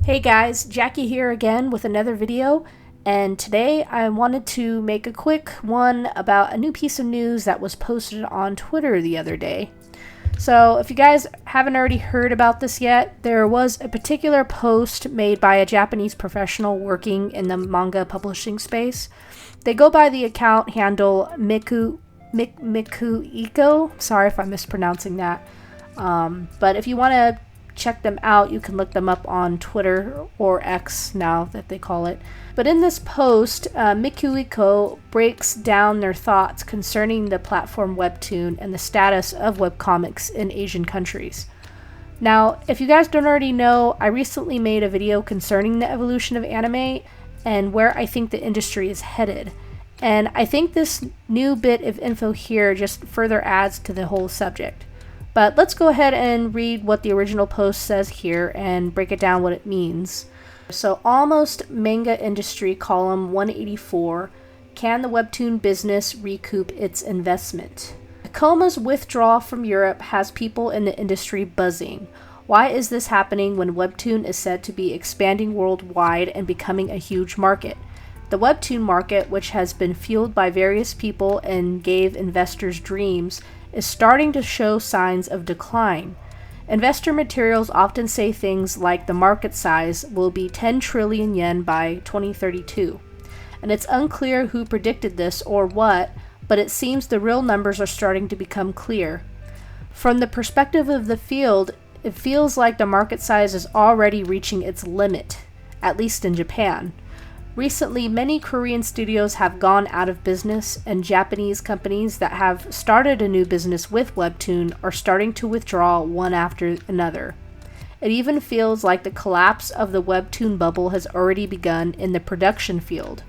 Hey guys, Jackie here again with another video, and today I wanted to make a quick one about a new piece of news that was posted on Twitter the other day. So if you guys haven't already heard about this yet, there was a particular post made by a Japanese professional working in the manga publishing space. They go by the account handle Mikuiko. Sorry if I'm mispronouncing that. But if you want to check them out, you can look them up on Twitter or X now that they call it. But in this post, Mikuiko breaks down their thoughts concerning the platform Webtoon and the status of webcomics in Asian countries. Now, if you guys don't already know, I recently made a video concerning the evolution of anime and where I think the industry is headed. And I think this new bit of info here just further adds to the whole subject. But let's go ahead and read what the original post says here and break it down what it means. So, Almost Manga Industry Column 184, Can the Webtoon Business Recoup Its Investment? Takoma's withdrawal from Europe has people in the industry buzzing. Why is this happening when Webtoon is said to be expanding worldwide and becoming a huge market? The Webtoon market, which has been fueled by various people and gave investors dreams, is starting to show signs of decline. Investor materials often say things like the market size will be 10 trillion yen by 2032. And it's unclear who predicted this or what, but it seems the real numbers are starting to become clear. From the perspective of the field, it feels like the market size is already reaching its limit, at least in Japan. Recently, many Korean studios have gone out of business, and Japanese companies that have started a new business with Webtoon are starting to withdraw one after another. It even feels like the collapse of the Webtoon bubble has already begun in the production field.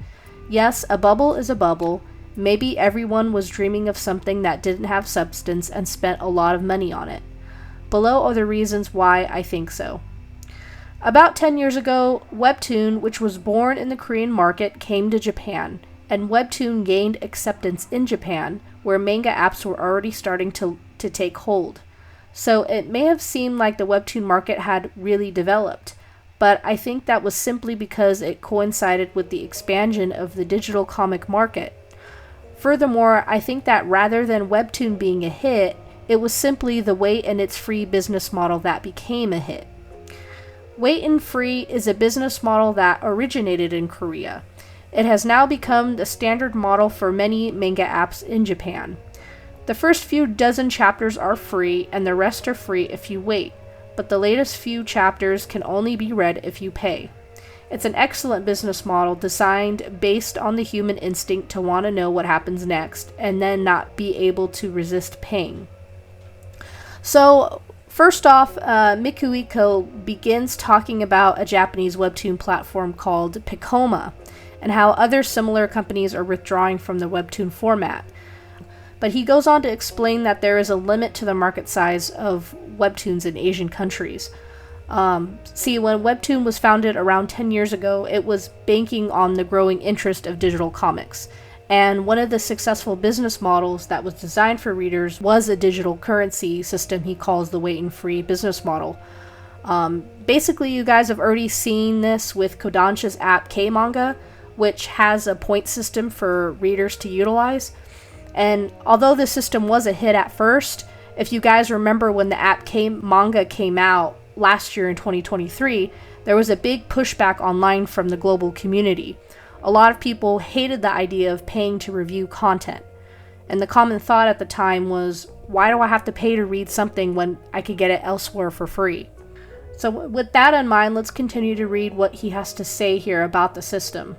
Yes, a bubble is a bubble. Maybe everyone was dreaming of something that didn't have substance and spent a lot of money on it. Below are the reasons why I think so. About 10 years ago, Webtoon, which was born in the Korean market, came to Japan, and Webtoon gained acceptance in Japan, where manga apps were already starting to take hold. So it may have seemed like the Webtoon market had really developed, but I think that was simply because it coincided with the expansion of the digital comic market. Furthermore, I think that rather than Webtoon being a hit, it was simply the Wait and It's Free business model that became a hit. Wait and Free is a business model that originated in Korea. It has now become the standard model for many manga apps in Japan. The first few dozen chapters are free, and the rest are free if you wait, but the latest few chapters can only be read if you pay. It's an excellent business model designed based on the human instinct to want to know what happens next, and then not be able to resist paying. So, first off, Mikuiko begins talking about a Japanese webtoon platform called Piccoma, and how other similar companies are withdrawing from the webtoon format. But he goes on to explain that there is a limit to the market size of webtoons in Asian countries. See, when Webtoon was founded around 10 years ago, it was banking on the growing interest of digital comics. And one of the successful business models that was designed for readers was a digital currency system he calls the Wait and Free business model. Basically, you guys have already seen this with Kodansha's app K-Manga, which has a point system for readers to utilize. And although the system was a hit at first, if you guys remember when the app Manga came out last year in 2023, there was a big pushback online from the global community. A lot of people hated the idea of paying to review content. And the common thought at the time was, why do I have to pay to read something when I could get it elsewhere for free? So with that in mind, let's continue to read what he has to say here about the system.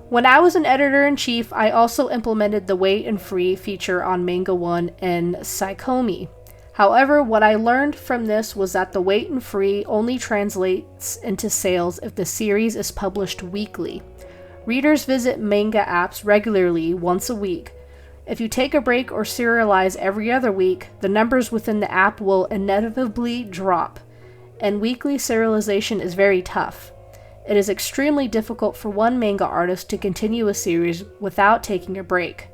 When I was an editor-in-chief, I also implemented the Wait and Free feature on Manga 1 and Saikomi. However, what I learned from this was that the Wait and Free only translates into sales if the series is published weekly. Readers visit manga apps regularly once a week. If you take a break or serialize every other week, the numbers within the app will inevitably drop, and weekly serialization is very tough. It is extremely difficult for one manga artist to continue a series without taking a break,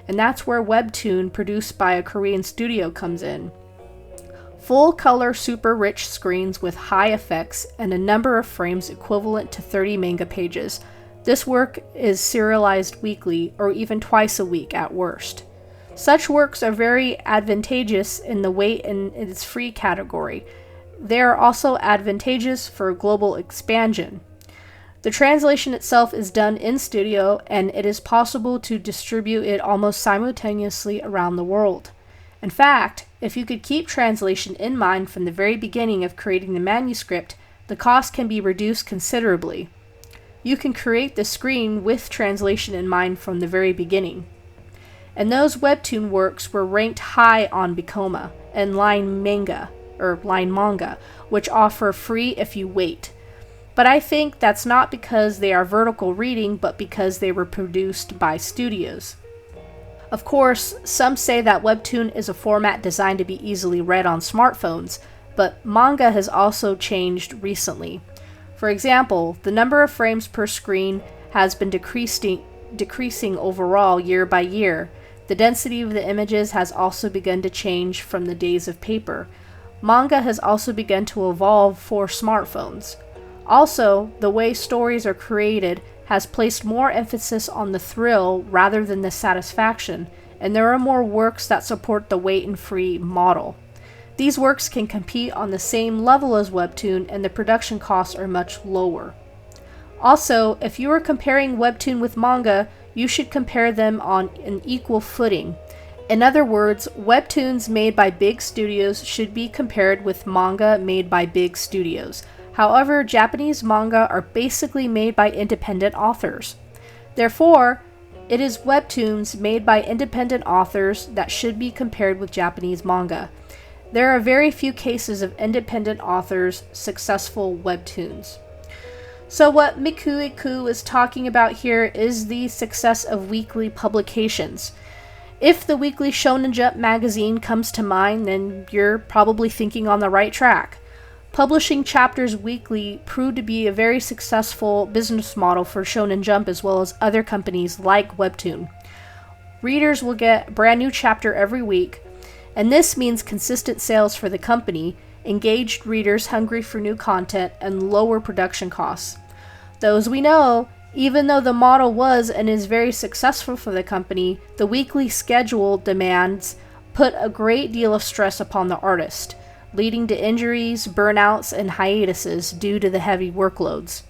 and that's where Webtoon, produced by a Korean studio, comes in. full-color super rich screens with high effects and a number of frames equivalent to 30 manga pages. This work is serialized weekly or even twice a week at worst. Such works are very advantageous in the weight and its free category. They are also advantageous for global expansion. The translation itself is done in studio, and it is possible to distribute it almost simultaneously around the world. In fact, if you could keep translation in mind from the very beginning of creating the manuscript, the cost can be reduced considerably. You can create the screen with translation in mind from the very beginning. And those webtoon works were ranked high on Bikoma and Line Manga, which offer free if you wait. But I think that's not because they are vertical reading, but because they were produced by studios. Of course, some say that webtoon is a format designed to be easily read on smartphones, but manga has also changed recently. For example, the number of frames per screen has been decreasing overall year by year. The density of the images has also begun to change from the days of paper. Manga has also begun to evolve for smartphones. Also, the way stories are created has placed more emphasis on the thrill rather than the satisfaction, and there are more works that support the weight and free model. These works can compete on the same level as webtoon, and the production costs are much lower. Also, if you are comparing webtoon with manga, you should compare them on an equal footing. In other words, webtoons made by big studios should be compared with manga made by big studios. However, Japanese manga are basically made by independent authors. Therefore, it is webtoons made by independent authors that should be compared with Japanese manga. There are very few cases of independent authors' successful webtoons. So what Miku is talking about here is the success of weekly publications. If the weekly Shonen Jump magazine comes to mind, then you're probably thinking on the right track. Publishing chapters weekly proved to be a very successful business model for Shonen Jump as well as other companies like Webtoon. Readers will get a brand new chapter every week, and this means consistent sales for the company, engaged readers hungry for new content, and lower production costs. Though as we know, even though the model was and is very successful for the company, the weekly schedule demands put a great deal of stress upon the artist, leading to injuries, burnouts, and hiatuses due to the heavy workloads.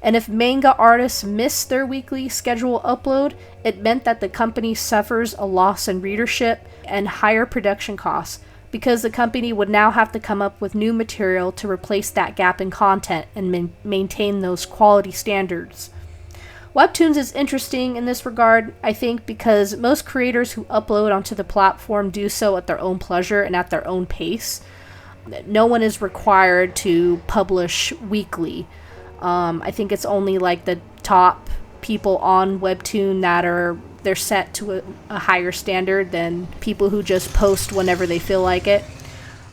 And if manga artists miss their weekly schedule upload, it meant that the company suffers a loss in readership and higher production costs, because the company would now have to come up with new material to replace that gap in content and maintain those quality standards. Webtoons is interesting in this regard, I think, because most creators who upload onto the platform do so at their own pleasure and at their own pace. No one is required to publish weekly. I think it's only like the top people on Webtoon that they're set to a higher standard than people who just post whenever they feel like it.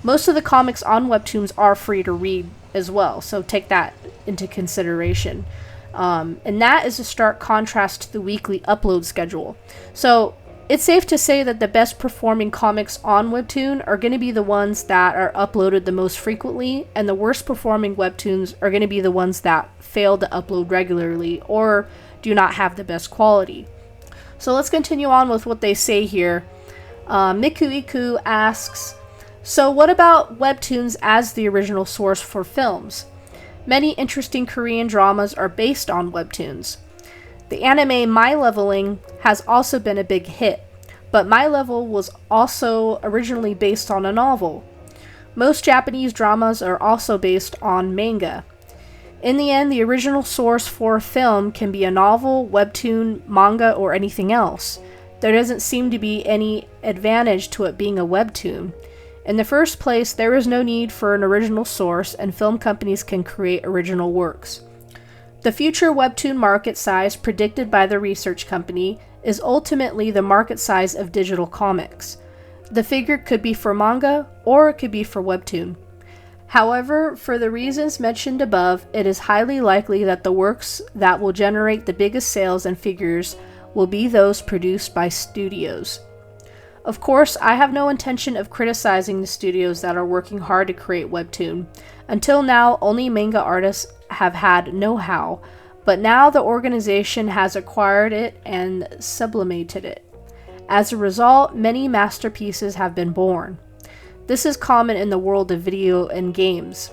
Most of the comics on Webtoons are free to read as well, so take that into consideration. And that is a stark contrast to the weekly upload schedule. So it's safe to say that the best performing comics on Webtoon are going to be the ones that are uploaded the most frequently, and the worst performing Webtoons are going to be the ones that fail to upload regularly or do not have the best quality. So let's continue on with what they say here. Miku asks, so what about Webtoons as the original source for films? Many interesting Korean dramas are based on Webtoons. The anime My Leveling has also been a big hit, but My Level was also originally based on a novel. Most Japanese dramas are also based on manga. In the end, the original source for a film can be a novel, webtoon, manga, or anything else. There doesn't seem to be any advantage to it being a webtoon. In the first place, there is no need for an original source, and film companies can create original works. The future webtoon market size predicted by the research company is ultimately the market size of digital comics. The figure could be for manga, or it could be for webtoon. However, for the reasons mentioned above, it is highly likely that the works that will generate the biggest sales and figures will be those produced by studios. Of course, I have no intention of criticizing the studios that are working hard to create Webtoon. Until now, only manga artists have had know-how, but now the organization has acquired it and sublimated it. As a result, many masterpieces have been born. This is common in the world of video and games.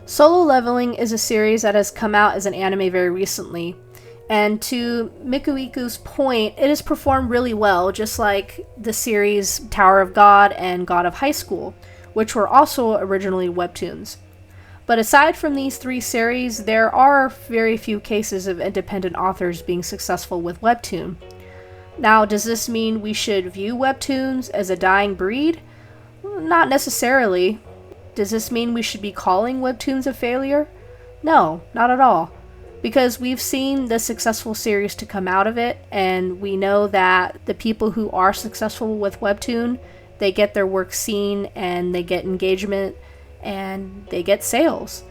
Solo Leveling is a series that has come out as an anime very recently, and to Mikuiku's point, it has performed really well, just like the series Tower of God and God of High School, which were also originally webtoons. But aside from these three series, there are very few cases of independent authors being successful with Webtoon. Now, does this mean we should view webtoons as a dying breed? Not necessarily. Does this mean we should be calling webtoons a failure? No, not at all. Because we've seen the successful series to come out of it, and we know that the people who are successful with Webtoon, they get their work seen, and they get engagement, and they get sales.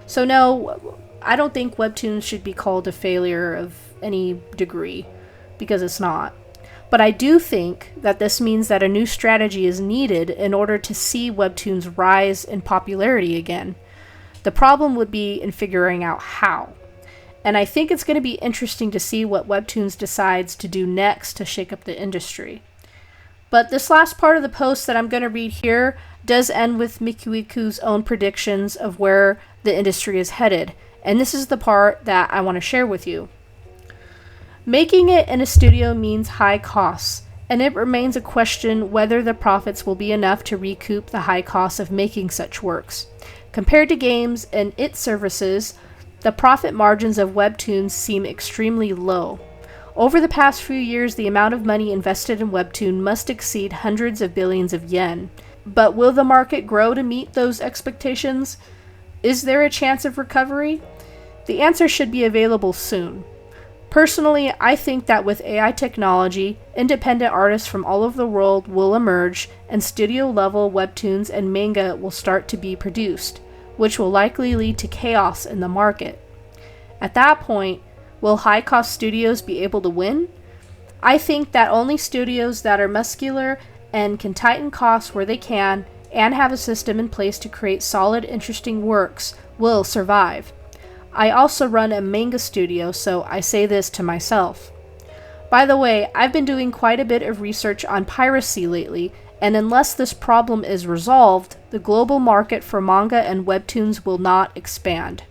So no, I don't think Webtoons should be called a failure of any degree, because it's not. But I do think that this means that a new strategy is needed in order to see Webtoons rise in popularity again. The problem would be in figuring out how. And I think it's going to be interesting to see what Webtoons decides to do next to shake up the industry. But this last part of the post that I'm going to read here does end with Mikuiku's own predictions of where the industry is headed. And this is the part that I want to share with you. Making it in a studio means high costs, and it remains a question whether the profits will be enough to recoup the high costs of making such works. Compared to games and its services, the profit margins of webtoons seem extremely low. Over the past few years, the amount of money invested in Webtoon must exceed hundreds of billions of yen. But will the market grow to meet those expectations? Is there a chance of recovery? The answer should be available soon. Personally, I think that with AI technology, independent artists from all over the world will emerge, and studio-level webtoons and manga will start to be produced, which will likely lead to chaos in the market. At that point, will high-cost studios be able to win? I think that only studios that are muscular and can tighten costs where they can and have a system in place to create solid, interesting works will survive. I also run a manga studio, so I say this to myself. By the way, I've been doing quite a bit of research on piracy lately, and unless this problem is resolved, the global market for manga and webtoons will not expand.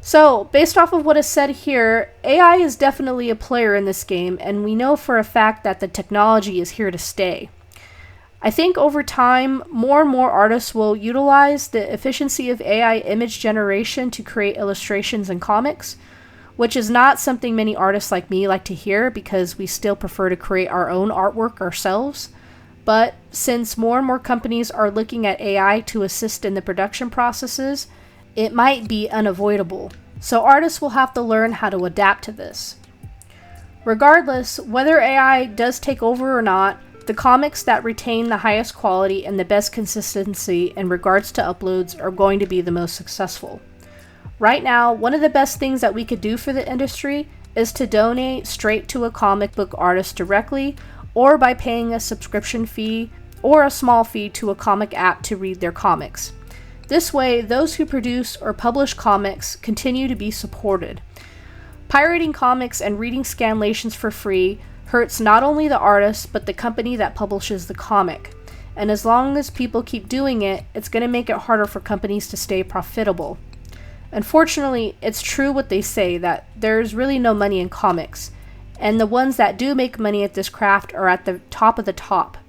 So, based off of what is said here, AI is definitely a player in this game, and we know for a fact that the technology is here to stay. I think over time, more and more artists will utilize the efficiency of AI image generation to create illustrations and comics, which is not something many artists like me like to hear because we still prefer to create our own artwork ourselves. But since more and more companies are looking at AI to assist in the production processes, it might be unavoidable. So artists will have to learn how to adapt to this. Regardless, whether AI does take over or not, the comics that retain the highest quality and the best consistency in regards to uploads are going to be the most successful. Right now, one of the best things that we could do for the industry is to donate straight to a comic book artist directly, or by paying a subscription fee or a small fee to a comic app to read their comics. This way, those who produce or publish comics continue to be supported. Pirating comics and reading scanlations for free hurts not only the artist, but the company that publishes the comic. And as long as people keep doing it, it's going to make it harder for companies to stay profitable. Unfortunately, it's true what they say, that there's really no money in comics, and the ones that do make money at this craft are at the top of the top.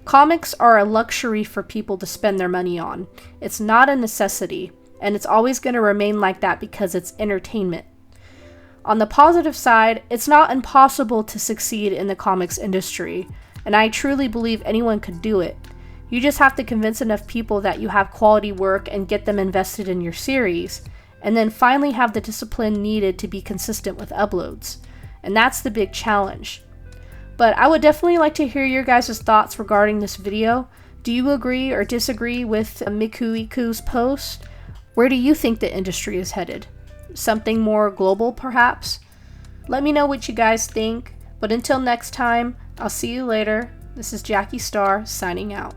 Comics are a luxury for people to spend their money on. It's not a necessity, and it's always going to remain like that because it's entertainment. On the positive side, it's not impossible to succeed in the comics industry, and I truly believe anyone could do it. You just have to convince enough people that you have quality work and get them invested in your series, and then finally have the discipline needed to be consistent with uploads. And that's the big challenge. But I would definitely like to hear your guys' thoughts regarding this video. Do you agree or disagree with Mikuiku's post? Where do you think the industry is headed? Something more global, perhaps? Let me know what you guys think, but until next time, I'll see you later. This is Jackie Star signing out.